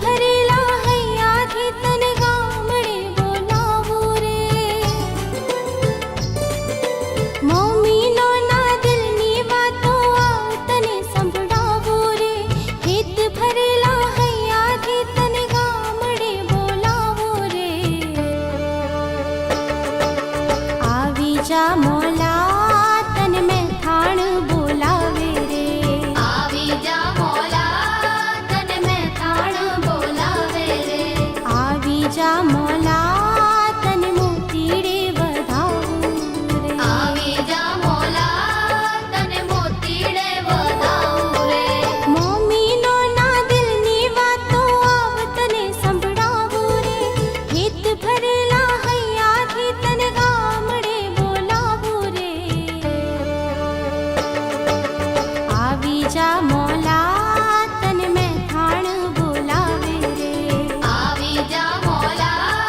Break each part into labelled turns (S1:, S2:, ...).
S1: ભરેલા હૈયાથી તને ગામડે બોલાવું રે મમ્મીનો ના દિલની વાતો આવ તને સંભળાવું રે હિત ભરેલા હૈયાથી તને ગામડે બોલાવું રે આવી જા મોલા તને મહેથાણ બોલાવે રે
S2: આવી જા મોલા તને મહેથાણ બોલાવે રે
S1: આવી જા મોલા તને મોતીડે વધાવું રે
S2: આવી જા મોલા તને મોતીડે વધાવું રે
S1: મમ્મીનો ના દિલની વાતો આવ તને સંભળાવું રે હિત ભરેલા હૈયાથી તને ગામડે બોલાવું રે આવી જા મોલા તને મહેથાણ બોલાવે રે
S2: આવી જા મોલા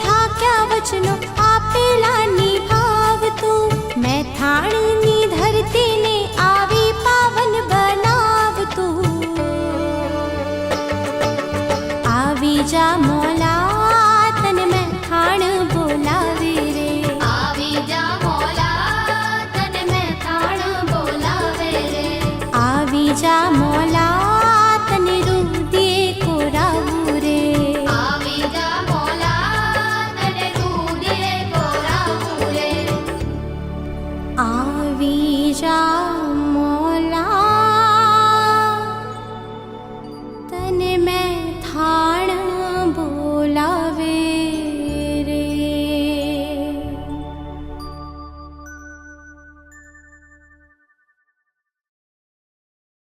S1: થાક્યા વચનો આપેલા નિભાવતું મેથાણની ધરતીને આવી પાવન બનાવતું આવી જા મોલા તને મેથાણ બોલાવે રે
S2: આવી જા મોલા તને મહેતાણ બોલાવે રે
S1: આવી જા મોલા તને રુદિયે કોરાવું રે
S2: આવી જા મોલા તને રુદિયે કોરાવું રે
S1: આવી જા